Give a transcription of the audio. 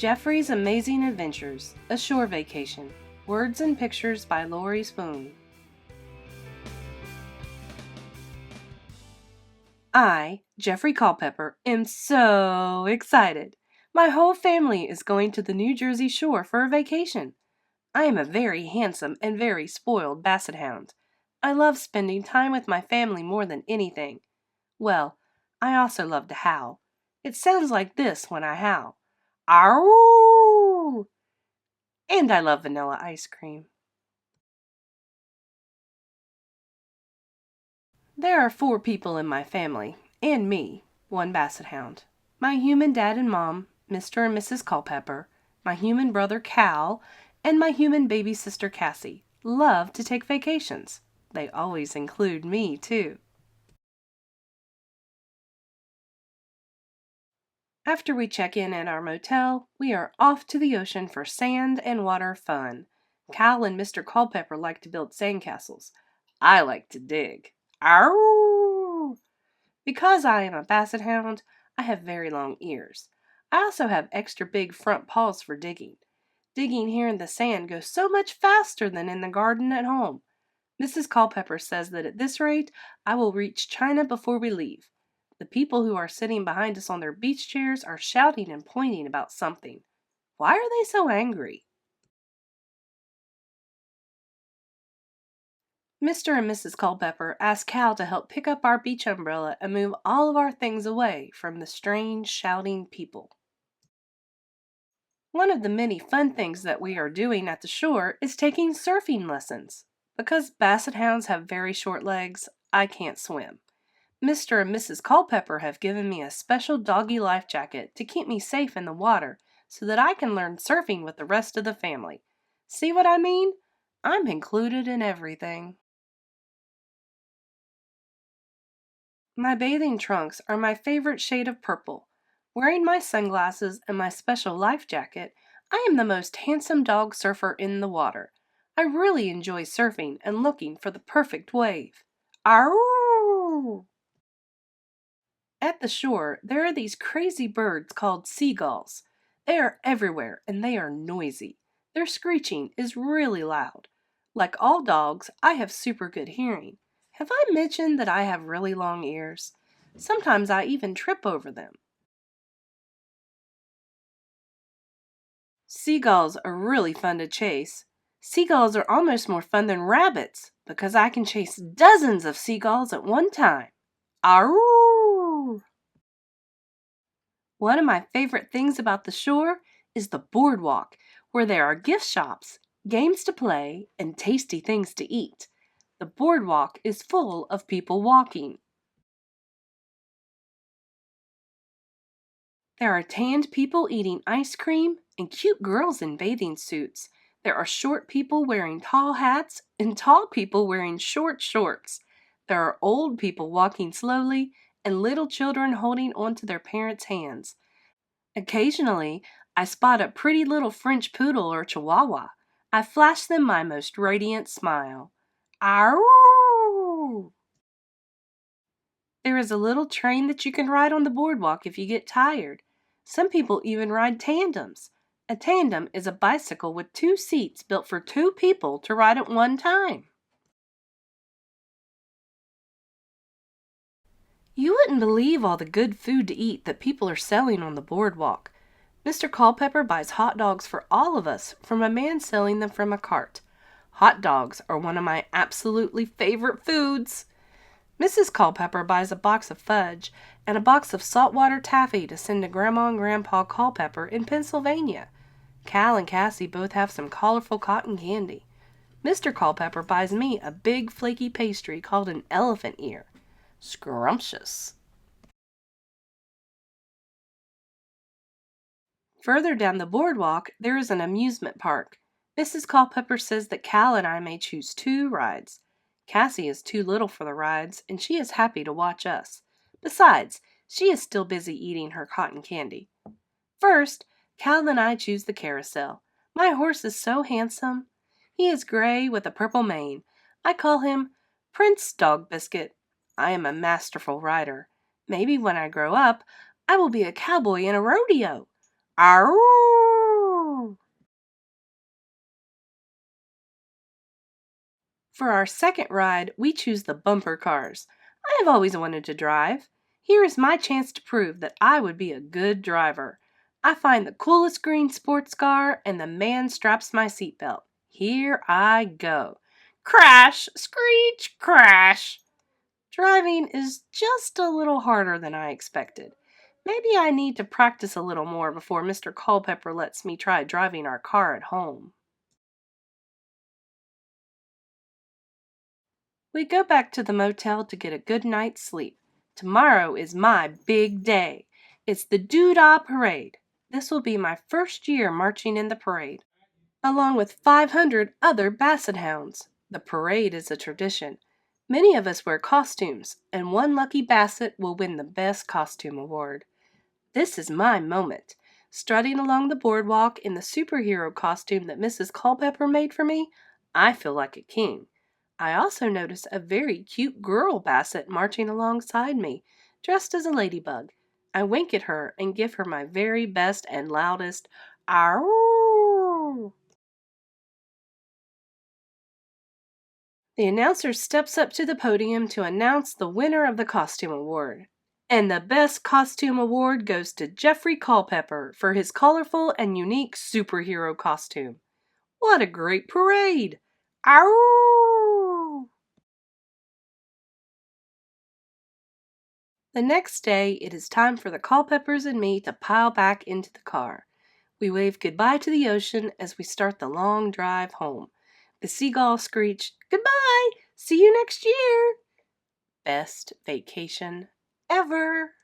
Jeffrey's Amazing Adventures, A Shore Vacation. Words and Pictures by Lori Spoon. I, Jeffrey Culpepper, am so excited. My whole family is going to the New Jersey shore for a vacation. I am a very handsome and very spoiled Basset Hound. I love spending time with my family more than anything. Well, I also love to howl. It sounds like this when I howl. Ow! And I love vanilla ice cream. There are 4 people in my family, and me, one Basset Hound. My human dad and mom, Mr. and Mrs. Culpepper, my human brother Cal, and my human baby sister Cassie love to take vacations. They always include me, too. After we check in at our motel, we are off to the ocean for sand and water fun. Cal and Mr. Culpepper like to build sandcastles. I like to dig. Ow! Because I am a Basset Hound, I have very long ears. I also have extra big front paws for digging. Digging here in the sand goes so much faster than in the garden at home. Mrs. Culpepper says that at this rate, I will reach China before we leave. The people who are sitting behind us on their beach chairs are shouting and pointing about something. Why are they so angry? Mr. and Mrs. Culpepper asked Cal to help pick up our beach umbrella and move all of our things away from the strange, shouting people. One of the many fun things that we are doing at the shore is taking surfing lessons. Because Basset Hounds have very short legs, I can't swim. Mr. and Mrs. Culpepper have given me a special doggy life jacket to keep me safe in the water so that I can learn surfing with the rest of the family. See what I mean? I'm included in everything. My bathing trunks are my favorite shade of purple. Wearing my sunglasses and my special life jacket, I am the most handsome dog surfer in the water. I really enjoy surfing and looking for the perfect wave. Arroo! At the shore, there are these crazy birds called seagulls. They are everywhere and they are noisy. Their screeching is really loud. Like all dogs, I have super good hearing. Have I mentioned that I have really long ears? Sometimes I even trip over them. Seagulls are really fun to chase. Seagulls are almost more fun than rabbits because I can chase dozens of seagulls at one time. Arroo! One of my favorite things about the shore is the boardwalk, where there are gift shops, games to play, and tasty things to eat. The boardwalk is full of people walking. There are tanned people eating ice cream and cute girls in bathing suits. There are short people wearing tall hats and tall people wearing short shorts. There are old people walking slowly and little children holding onto their parents' hands. Occasionally, I spot a pretty little French poodle or chihuahua. I flash them my most radiant smile. Arroo! There is a little train that you can ride on the boardwalk if you get tired. Some people even ride tandems. A tandem is a bicycle with 2 seats built for 2 people to ride at one time. You wouldn't believe all the good food to eat that people are selling on the boardwalk. Mr. Culpepper buys hot dogs for all of us from a man selling them from a cart. Hot dogs are one of my absolutely favorite foods. Mrs. Culpepper buys a box of fudge and a box of saltwater taffy to send to Grandma and Grandpa Culpepper in Pennsylvania. Cal and Cassie both have some colorful cotton candy. Mr. Culpepper buys me a big flaky pastry called an elephant ear. Scrumptious. Further down the boardwalk, there is an amusement park. Mrs. Culpepper says that Cal and I may choose 2 rides. Cassie is too little for the rides, and she is happy to watch us. Besides, she is still busy eating her cotton candy. First, Cal and I choose the carousel. My horse is so handsome. He is gray with a purple mane. I call him Prince Dog Biscuit. I am a masterful rider. Maybe when I grow up, I will be a cowboy in a rodeo. Arroo! For our second ride, we choose the bumper cars. I have always wanted to drive. Here is my chance to prove that I would be a good driver. I find the coolest green sports car and the man straps my seatbelt. Here I go. Crash! Screech! Crash! Driving is just a little harder than I expected. Maybe I need to practice a little more before Mr. Culpepper lets me try driving our car at home. We go back to the motel to get a good night's sleep. Tomorrow is my big day. It's the Doo-Dah Parade. This will be my first year marching in the parade, along with 500 other Basset Hounds. The parade is a tradition. Many of us wear costumes, and one lucky Basset will win the Best Costume Award. This is my moment. Strutting along the boardwalk in the superhero costume that Mrs. Culpepper made for me, I feel like a king. I also notice a very cute girl Basset marching alongside me, dressed as a ladybug. I wink at her and give her my very best and loudest "Ow!" The announcer steps up to the podium to announce the winner of the costume award. And the best costume award goes to Jeffrey Culpepper for his colorful and unique superhero costume. What a great parade! Ow! The next day, it is time for the Culpeppers and me to pile back into the car. We wave goodbye to the ocean as we start the long drive home. The seagulls screech, "Goodbye! See you next year!" Best vacation ever!